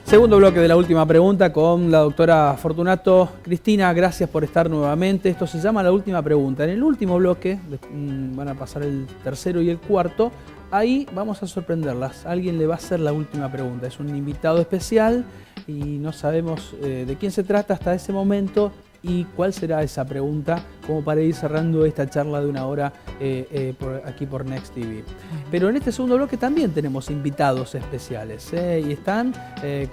Segundo bloque de la última pregunta con la doctora Fortunato. Cristina, gracias por estar nuevamente. Esto se llama la última pregunta. En el último bloque, van a pasar el tercero y el cuarto, ahí vamos a sorprenderlas. Alguien le va a hacer la última pregunta. Es un invitado especial y no sabemos de quién se trata hasta ese momento y cuál será esa pregunta, como para ir cerrando esta charla de una hora aquí por Next TV. Pero en este segundo bloque también tenemos invitados especiales y están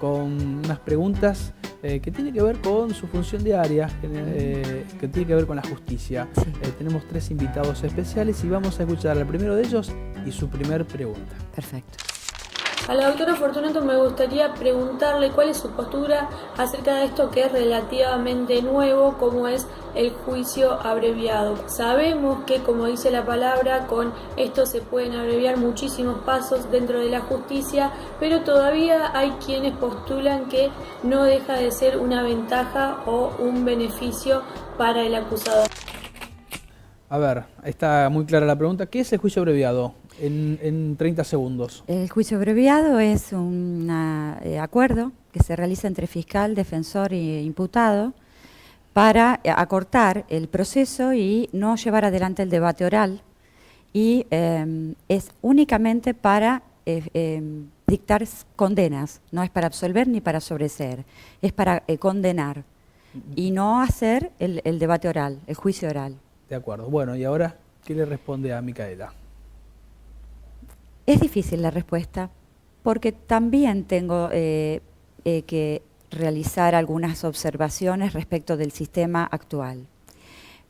con unas preguntas que tienen que ver con su función diaria, que tiene que ver con la justicia. Tenemos 3 invitados especiales y vamos a escuchar al primero de ellos y su primer pregunta. Perfecto. A la doctora Fortunato me gustaría preguntarle cuál es su postura acerca de esto que es relativamente nuevo, como es el juicio abreviado. Sabemos que, como dice la palabra, con esto se pueden abreviar muchísimos pasos dentro de la justicia, pero todavía hay quienes postulan que no deja de ser una ventaja o un beneficio para el acusado. A ver, está muy clara la pregunta. ¿Qué es el juicio abreviado? En 30 segundos. El juicio abreviado es un acuerdo que se realiza entre fiscal, defensor e imputado para acortar el proceso y no llevar adelante el debate oral, y es únicamente para dictar condenas, no es para absolver ni para sobreseer, es para condenar y no hacer el debate oral, el juicio oral. De acuerdo. Bueno, y ahora, ¿qué le responde a Micaela? Es difícil la respuesta, porque también tengo que realizar algunas observaciones respecto del sistema actual,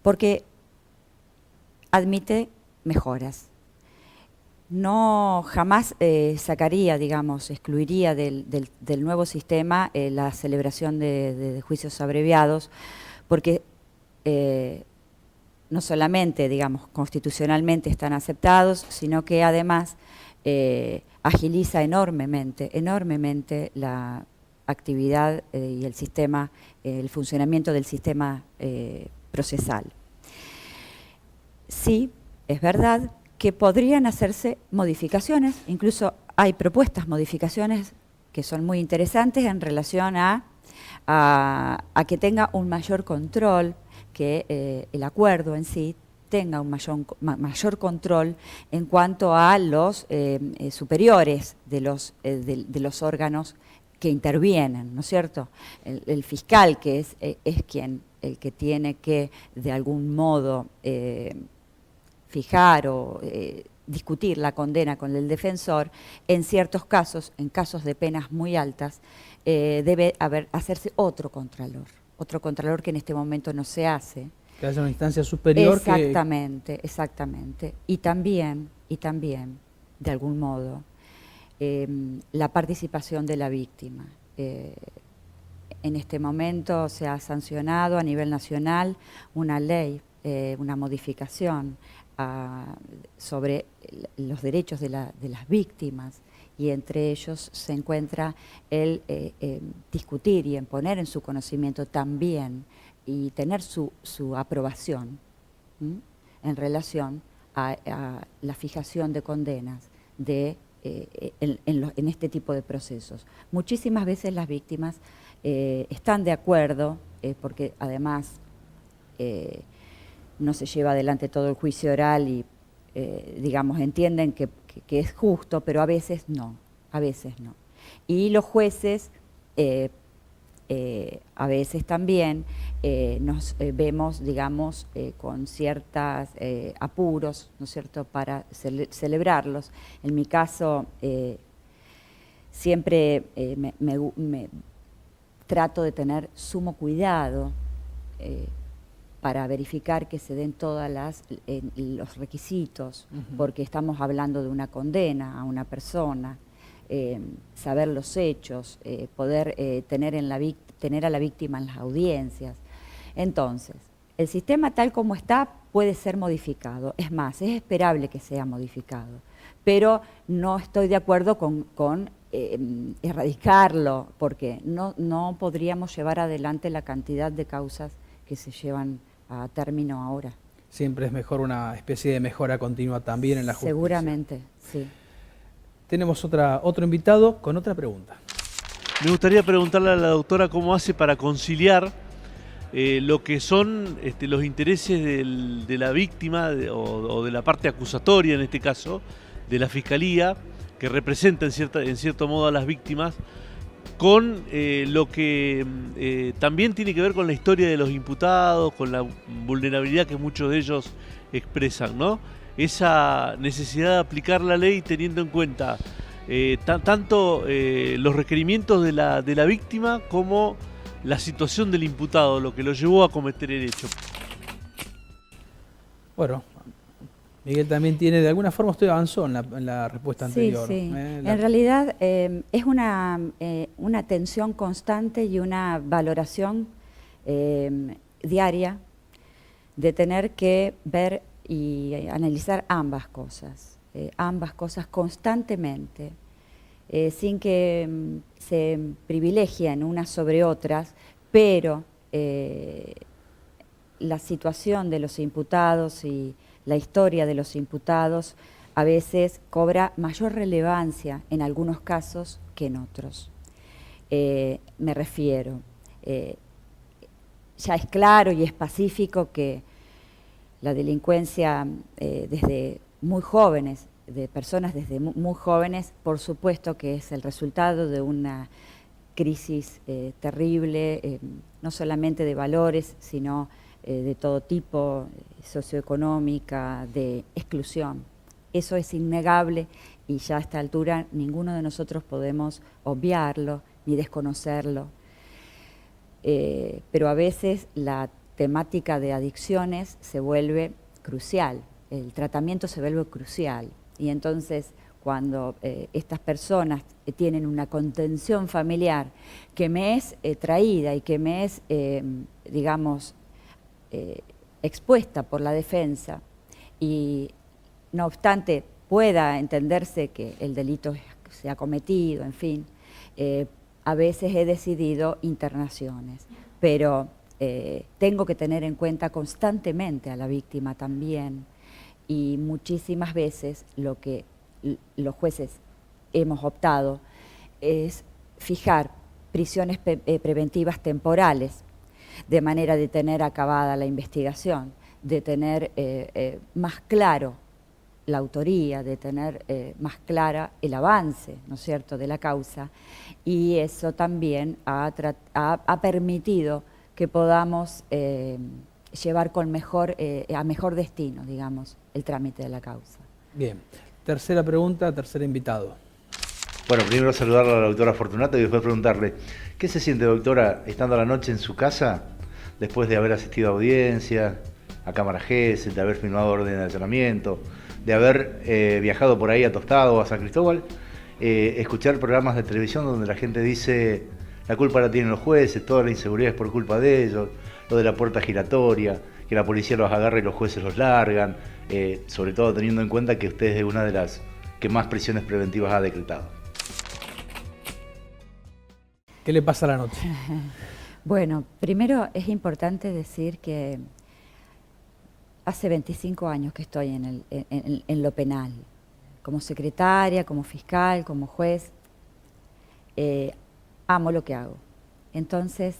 porque admite mejoras. No jamás sacaría, digamos, excluiría del nuevo sistema la celebración de juicios abreviados, porque no solamente, digamos, constitucionalmente están aceptados, sino que además agiliza enormemente la actividad y el sistema, el funcionamiento del sistema procesal. Sí, es verdad que podrían hacerse modificaciones, incluso hay propuestas modificaciones que son muy interesantes en relación a que tenga un mayor control, que el acuerdo en sí tenga un mayor control en cuanto a los superiores de los órganos que intervienen, ¿no es cierto? El fiscal, que es el que tiene que de algún modo fijar o discutir la condena con el defensor, en ciertos casos, en casos de penas muy altas, debe hacerse otro contralor que en este momento no se hace. Que haya una instancia superior. Exactamente. Y también, de algún modo, la participación de la víctima. En este momento se ha sancionado a nivel nacional una ley, una modificación sobre los derechos de las víctimas, y entre ellos se encuentra el discutir y en poner en su conocimiento también y tener su aprobación en relación a la fijación de condenas en este tipo de procesos. Muchísimas veces las víctimas están de acuerdo, porque además no se lleva adelante todo el juicio oral y digamos, entienden que es justo, pero a veces no. Y los jueces a veces también nos vemos, digamos, con ciertos apuros, ¿no es cierto?, para celebrarlos. En mi caso, siempre me trato de tener sumo cuidado para verificar que se den todos los requisitos, porque estamos hablando de una condena a una persona, saber los hechos, poder tener a la víctima en las audiencias. Entonces, el sistema tal como está puede ser modificado, es más, es esperable que sea modificado, pero no estoy de acuerdo con erradicarlo, porque no podríamos llevar adelante la cantidad de causas que se llevan a término ahora. Siempre es mejor una especie de mejora continua también en la justicia. Seguramente, sí. Tenemos otro invitado con otra pregunta. Me gustaría preguntarle a la doctora cómo hace para conciliar lo que son los intereses de la víctima o de la parte acusatoria, en este caso, de la Fiscalía, que representa en cierto modo a las víctimas, con lo que también tiene que ver con la historia de los imputados, con la vulnerabilidad que muchos de ellos expresan, ¿no? Esa necesidad de aplicar la ley teniendo en cuenta tanto los requerimientos de la víctima como la situación del imputado, lo que lo llevó a cometer el hecho. Bueno, Miguel también tiene, de alguna forma usted avanzó en la respuesta anterior. Sí. En realidad es una tensión constante y una valoración diaria de tener que ver y analizar ambas cosas constantemente, sin que se privilegien unas sobre otras, pero la situación de los imputados y la historia de los imputados a veces cobra mayor relevancia en algunos casos que en otros. Me refiero, ya es claro y es pacífico que la delincuencia desde muy jóvenes, de personas desde muy jóvenes, por supuesto que es el resultado de una crisis terrible, no solamente de valores, sino de todo tipo, socioeconómica, de exclusión. Eso es innegable y ya a esta altura ninguno de nosotros podemos obviarlo ni desconocerlo. Pero a veces la temática de adicciones se vuelve crucial, el tratamiento se vuelve crucial. Y entonces cuando estas personas tienen una contención familiar que me es traída y que me es, digamos, expuesta por la defensa y no obstante pueda entenderse que el delito se ha cometido, en fin, a veces he decidido internaciones, pero tengo que tener en cuenta constantemente a la víctima también y muchísimas veces lo que los jueces hemos optado es fijar prisiones preventivas temporales, de manera de tener acabada la investigación, de tener más claro la autoría, de tener más clara el avance, ¿no es cierto?, de la causa, y eso también ha permitido que podamos llevar a mejor destino, digamos, el trámite de la causa. Bien, tercera pregunta, tercer invitado. Bueno, primero saludar a la doctora Fortunato y después preguntarle, ¿qué se siente, doctora, estando a la noche en su casa, después de haber asistido a audiencia, a cámara GES, de haber firmado orden de allanamiento, de haber viajado por ahí a Tostado o a San Cristóbal, escuchar programas de televisión donde la gente dice, la culpa la tienen los jueces, toda la inseguridad es por culpa de ellos, lo de la puerta giratoria, que la policía los agarra y los jueces los largan, sobre todo teniendo en cuenta que usted es una de las que más prisiones preventivas ha decretado? ¿Qué le pasa a la noche? Bueno, primero es importante decir que hace 25 años que estoy en lo penal, como secretaria, como fiscal, como juez. Amo lo que hago. Entonces,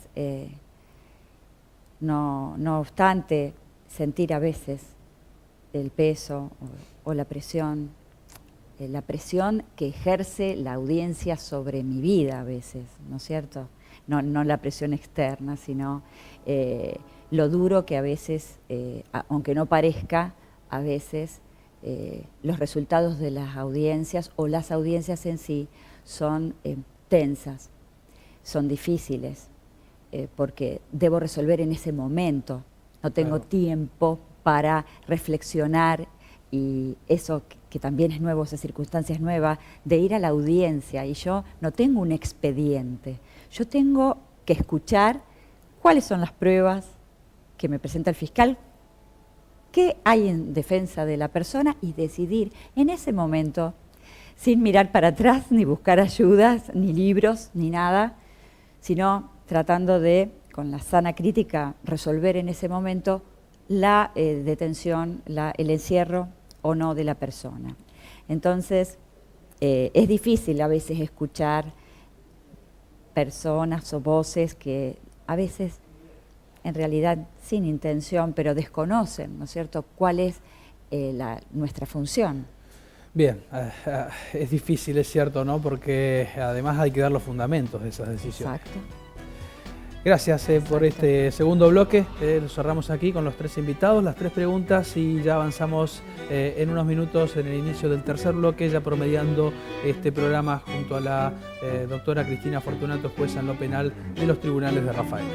no obstante sentir a veces el peso o la presión que ejerce la audiencia sobre mi vida a veces, ¿no es cierto? No la presión externa, sino lo duro que a veces, aunque no parezca, a veces los resultados de las audiencias o las audiencias en sí son tensas, son difíciles, porque debo resolver en ese momento, no tengo tiempo para reflexionar y eso que también es nuevo, esa circunstancia es nueva, de ir a la audiencia y yo no tengo un expediente, yo tengo que escuchar cuáles son las pruebas que me presenta el fiscal, qué hay en defensa de la persona y decidir en ese momento, sin mirar para atrás, ni buscar ayudas, ni libros, ni nada, sino tratando de, con la sana crítica, resolver en ese momento la detención, el encierro o no de la persona. Entonces, es difícil a veces escuchar personas o voces que a veces, en realidad sin intención, pero desconocen, ¿no es cierto?, cuál es nuestra función. Bien, es difícil, es cierto, ¿no? Porque además hay que dar los fundamentos de esas decisiones. Exacto. Gracias por este segundo bloque. Lo cerramos aquí con los 3 invitados, las 3 preguntas y ya avanzamos en unos minutos en el inicio del tercer bloque, ya promediando este programa junto a la doctora Cristina Fortunato, jueza en lo penal de los tribunales de Rafaela.